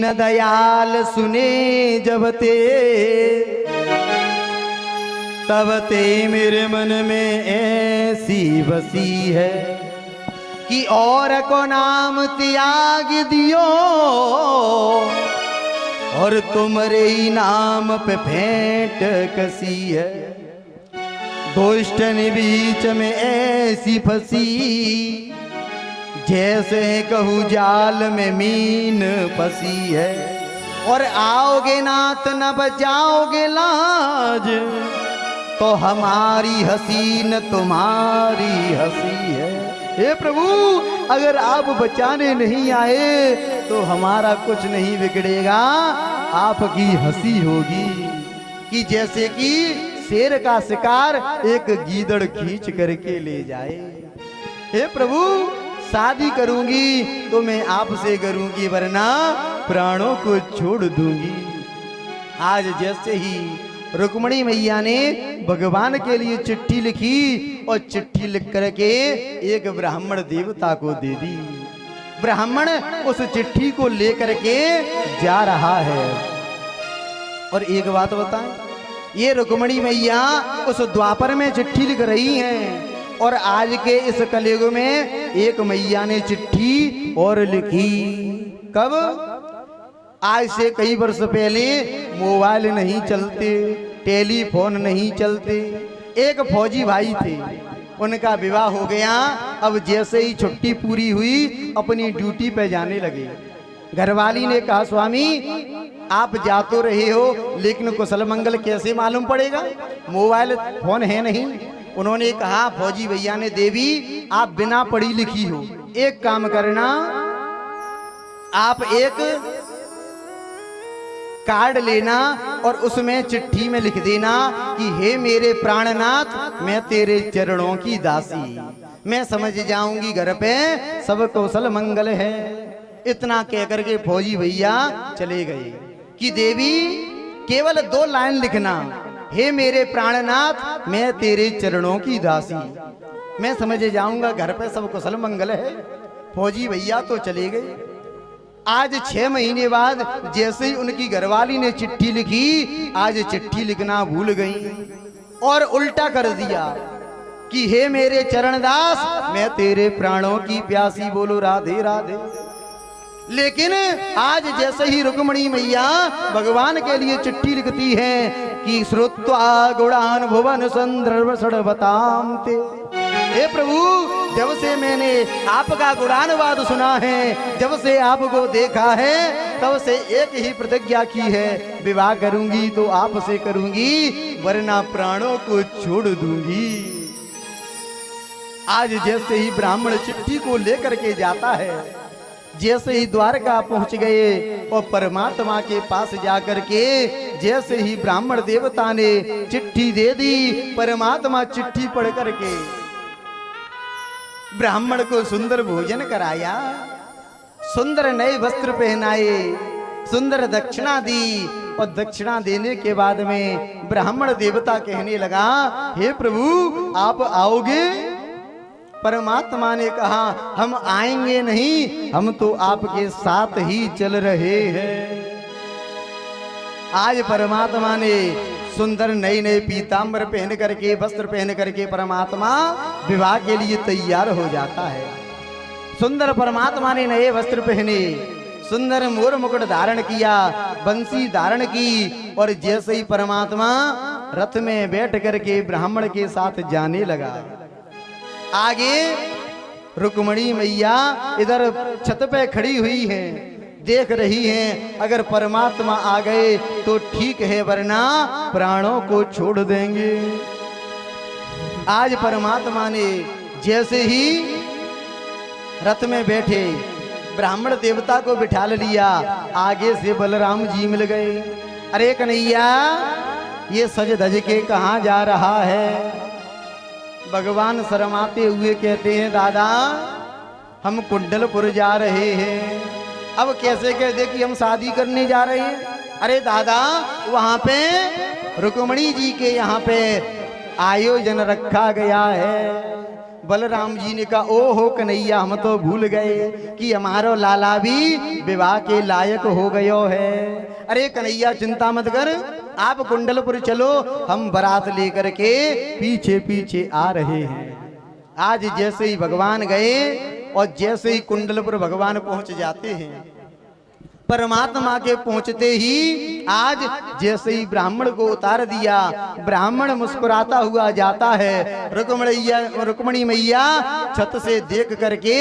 न दयाल सुने जब ते, तब ते मेरे मन में ऐसी बसी है कि और को नाम त्याग दियो और तुम्हारे ही नाम पे भेंट कसी है। दुष्टन बीच में ऐसी फंसी जैसे कहूँ जाल में मीन फंसी है। और आओगे नाथ न बचाओगे लाज, तो हमारी हंसी न तुम्हारी हंसी है। हे प्रभु, अगर आप बचाने नहीं आए तो हमारा कुछ नहीं बिगड़ेगा, आपकी हंसी होगी कि जैसे कि शेर का शिकार एक गीदड़ खींच करके ले जाए। हे प्रभु, शादी करूंगी तो मैं आपसे करूंगी, वरना प्राणों को छोड़ दूंगी। आज जैसे ही रुक्मणी मैया ने भगवान के लिए चिट्ठी लिखी और चिट्ठी लिख करके एक ब्राह्मण देवता को दे दी। ब्राह्मण उस चिट्ठी को लेकर के जा रहा है। और एक बात बताएं, ये रुक्मणी मैया उस द्वापर में चिट्ठी लिख रही हैं और आज के इस कलयुग में एक मैया ने चिट्ठी और लिखी। कब? आज से कई वर्ष पहले मोबाइल नहीं चलते, टेलीफोन नहीं चलते। एक फौजी भाई थे, उनका विवाह हो गया। अब जैसे ही छुट्टी पूरी हुई अपनी ड्यूटी पे जाने लगे। घरवाली ने कहा, स्वामी आप जा तो रहे हो लेकिन कुशल मंगल कैसे मालूम पड़ेगा, मोबाइल फोन है नहीं। उन्होंने कहा, फौजी भैया ने, देवी आप बिना पढ़ी लिखी हो, एक काम करना, आप एक कार्ड लेना और उसमें चिट्ठी में लिख देना कि हे मेरे प्राणनाथ, मैं तेरे चरणों की दासी, मैं समझ जाऊंगी घर पे सब कौशल मंगल है। इतना कहकर के फौजी भैया चले गए कि देवी केवल 2 लाइन लिखना, हे मेरे प्राणनाथ, मैं तेरे चरणों की दासी, मैं समझ जाऊंगा घर पे सब कुशल मंगल है। फौजी भैया तो चले गए। आज 6 महीने बाद जैसे ही उनकी घरवाली ने चिट्ठी लिखी, आज चिट्ठी लिखना भूल गई और उल्टा कर दिया कि हे मेरे चरणदास, मैं तेरे प्राणों की प्यासी, बोलो राधे राधे। लेकिन आज जैसे ही रुक्मणी मैया भगवान के लिए चिट्ठी लिखती है कि श्रुत्वा गुणान भुवन संदर्भ बताम ते, हे प्रभु, जब से मैंने आपका गुणानुवाद सुना है, जब से आपको देखा है, तब से एक ही प्रतिज्ञा की है, विवाह करूंगी तो आपसे करूंगी, वरना प्राणों को छोड़ दूंगी। आज जैसे ही ब्राह्मण चिट्ठी को लेकर के जाता है, जैसे ही द्वारका पहुंच गए और परमात्मा के पास जाकर के जैसे ही ब्राह्मण देवता ने चिट्ठी दे दी, परमात्मा चिट्ठी पढ़ करके ब्राह्मण को सुंदर भोजन कराया, सुंदर नए वस्त्र पहनाए, सुंदर दक्षिणा दी। और दक्षिणा देने के बाद में ब्राह्मण देवता कहने लगा, हे प्रभु आप आओगे? परमात्मा ने कहा, हम आएंगे नहीं, हम तो आपके साथ ही चल रहे हैं। आज परमात्मा ने सुंदर नए नए पीतांबर पहन करके, वस्त्र पहन करके परमात्मा विवाह के लिए तैयार हो जाता है। सुंदर परमात्मा ने नए वस्त्र पहने, सुंदर मोर मुकुट धारण किया, बंसी धारण की और जैसे ही परमात्मा रथ में बैठ करके ब्राह्मण के साथ जाने लगा। आगे रुक्मणी मैया इधर छत पे खड़ी हुई हैं, देख रही हैं, अगर परमात्मा आ गए तो ठीक है, वरना प्राणों को छोड़ देंगे। आज परमात्मा ने जैसे ही रथ में बैठे ब्राह्मण देवता को बिठा लिया, आगे से बलराम जी मिल गए। अरे कन्हैया, ये सज धज के कहाँ जा रहा है? भगवान शर्माते हुए कहते हैं, दादा हम कुंडलपुर जा रहे हैं। अब कैसे कह दे कि हम शादी करने जा रहे हैं? अरे दादा, वहां पे रुक्मणी जी के यहाँ पे आयोजन रखा गया है, बलराम जी ने कहा ओ हो कन्हैया, हम तो भूल गए कि हमारो लाला भी विवाह के लायक हो गयो है। अरे कन्हैया चिंता मत कर, आप कुंडलपुर चलो, हम बारात लेकर के पीछे पीछे आ रहे हैं। आज जैसे ही भगवान गए और जैसे ही कुंडलपुर भगवान पहुंच जाते हैं, परमात्मा के पहुंचते ही आज जैसे ही ब्राह्मण को उतार दिया, ब्राह्मण मुस्कुराता हुआ जाता है। रुक्मणी मैया छत से देख करके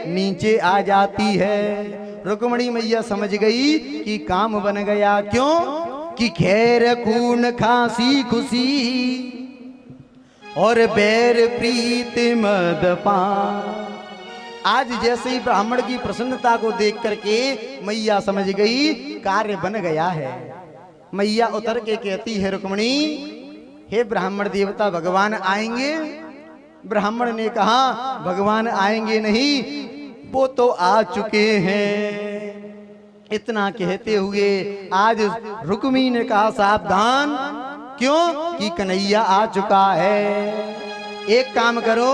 नीचे आ जाती है। रुक्मणी मैया समझ गई कि काम बन गया। क्यों कि खैर खून खांसी खुशी और बैर प्रीत मदपान। आज जैसे ही ब्राह्मण की प्रसन्नता को देख करके मैया समझ गई कार्य बन गया है। मैया उतर के कहती है रुक्मणी, हे ब्राह्मण देवता भगवान आएंगे? ब्राह्मण ने कहा भगवान आएंगे नहीं, वो तो आ चुके हैं। इतना कहते हुए आज रुक्मी ने कहा सावधान, क्यों कि कन्हैया आ चुका है। एक काम करो,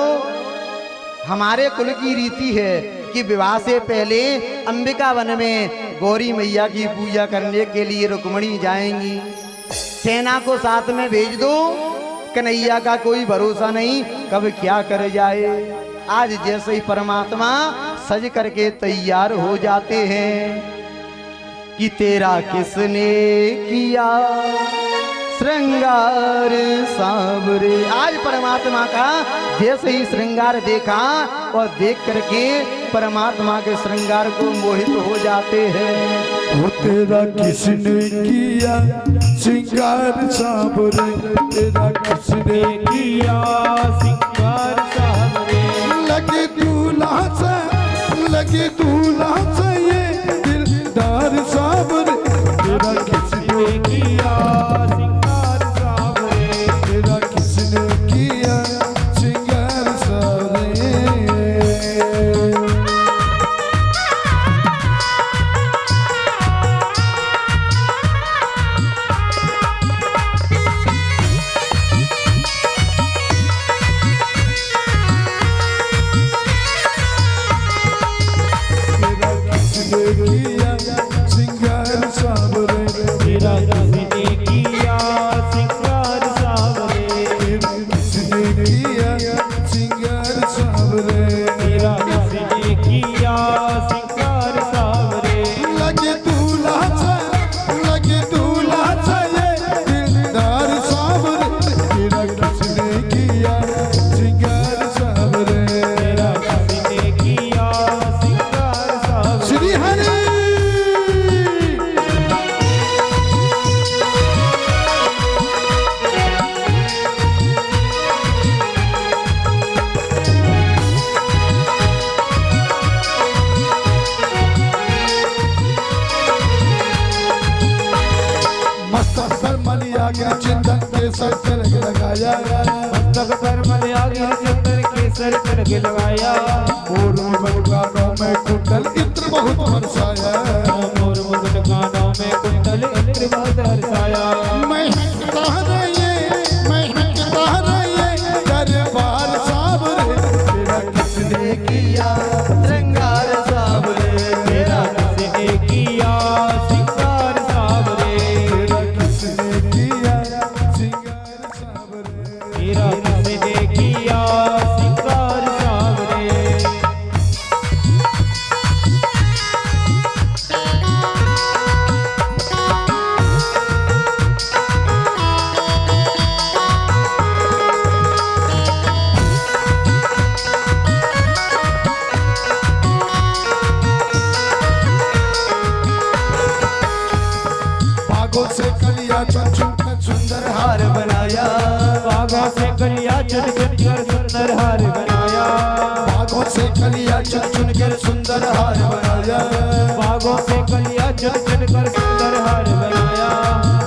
हमारे कुल की रीति है कि विवाह से पहले अंबिका वन में गौरी मैया की पूजा करने के लिए रुक्मणी जाएंगी। सेना को साथ में भेज दो, कन्हैया का कोई भरोसा नहीं कब क्या कर जाए। आज जैसे ही परमात्मा सज करके तैयार हो जाते हैं कि तेरा किसने किया श्रृंगार सावरे। आज परमात्मा का जैसे ही श्रृंगार देखा और देख करके परमात्मा के श्रृंगार को मोहित हो जाते हैं। वो तेरा किसने किया श्रृंगार सावरे, तेरा किसने किया श्रृंगार सावरे। लगे दूल्हा से ये दिलदार सावरे, तेरा किसने किया श्रृंगार सावरे, तेरा किसने किया श्रृंगार सावरे। चंदन के सर तिलक लगाया, मस्तक पर मलयागी चंदन के सर तिलक लगाया। मोर मुकुट कानों में कुंडल इत्र बहुत बरसाया, मोर मुकुट कानों में कुंडल इत्र बहुत बरसाया। मैं कह रही दरबार सावरे, तेरा किसने किया श्रृंगार सावरे, तेरा किसने किया श्रृंगार सावरे, तेरा किसने किया श्रृंगार सावरे, तेरा किसने किया श्रृंगार सावरे। से कलिया चुन चुन कर सुंदर हार बनाया, बागों से कलिया चुन चुन कर सुंदर हार बनाया, बागों से कलिया चुन चुन कर सुंदर हार बनाया, बागों से कलिया चुन चुन कर सुंदर हार बनाया।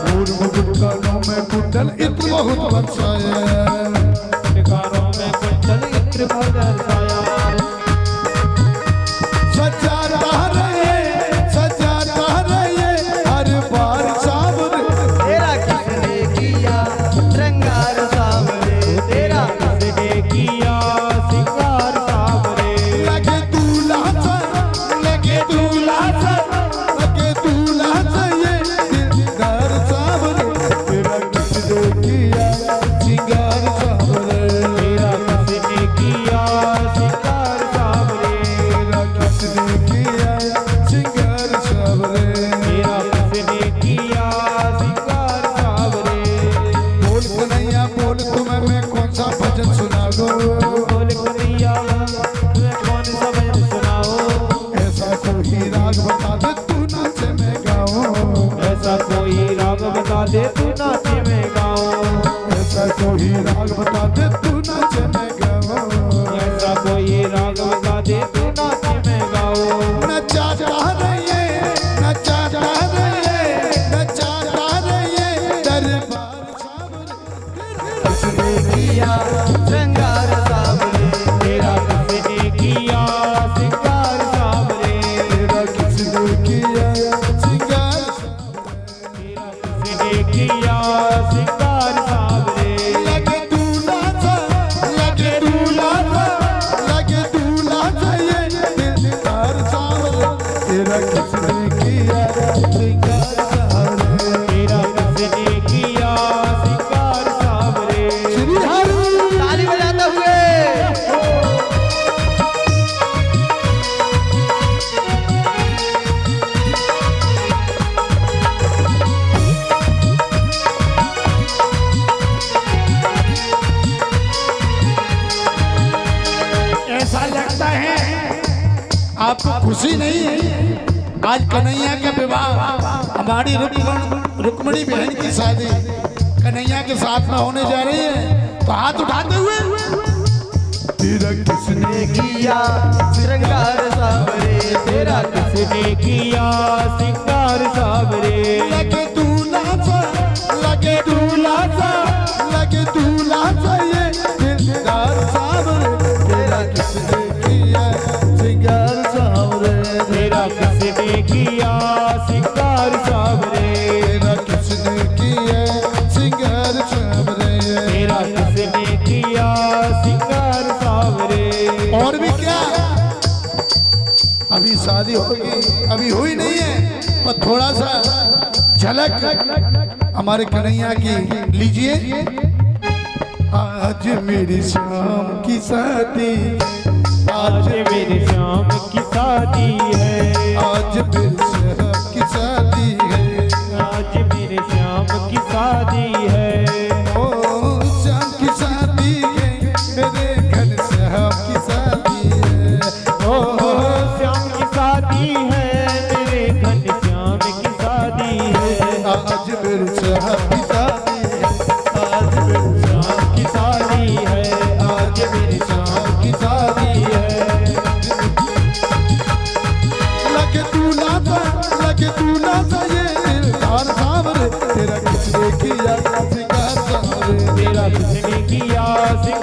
मोर मुकुट कानों में कुंडल इत्र बहुत बरसाया, कानों में कुंडल इत्र बहुत बरसाया। श्रृंगार सावरे, तेरा किसने किया श्रृंगार दे तू नाचे मैं गाऊं, ऐसा कोई राग बता दे तू नाचे मैं गाऊं, ऐसा कोई राग बता दे तू नाचे मैं गाऊं। नचाता रहिए नचाता रहिए नचाता रहिए दरबार किसने किया श्रृंगार सावरे, तेरा किसने किया सिंगार सावरे, तेरा किसने किया सिंगार तेरा किसने किया सिंगार सावरे। लगे दूल्हा सा लगे दूल्हा सा लगे दूल्हा सा ये दिलदार सावरे, तेरा किसने किया सिंगार सावरे। तेरा किसने किया सिंगार सावरे। श्री हरि ताली बजाते हुए ऐसा लगता है आपको खुशी नहीं है? आज कन्हैया का विवाह हमारी रुक्मणी बहन की शादी कन्हैया के साथ में होने जा रही है, तो हाथ उठाते हुए तेरा किसने किया श्रृंगार सावरे, तेरा किसने किया सिंगार सावरे। लगे दूल्हा सा लगे दूल्हा सा लगे दूल्हा सा ये दिलदार सावरे, तेरा किसने किया सिंगार सावरे, तेरा किसने किया सिंगार सावरे, तेरा किसने किया सिंगार सावरे। तेरा किसने किया सिंगार सावरे। और भी क्या अभी शादी होगी, अभी हुई नहीं है, और थोड़ा सा झलक हमारे कन्हैया की लीजिए। आज मेरी शाम की शादी, आज मेरे श्याम की शादी है, आज मेरी शाम की शादी है, आज मेरे श्याम की शादी है। ओ शाम की शादी है, मेरे घर शाम की शादी है, ओ श्याम की शादी है, मेरे घन श्याम की शादी है। आज मेरी शाम की शादी है, आज मेरी श्याम की शादी है, आज मेरे श्याम की शादी है। लगे दूल्हा सा ये दिलदार सावरे, तेरा किसने किया सिंगार सावरे, तेरा किसने किया सिंगार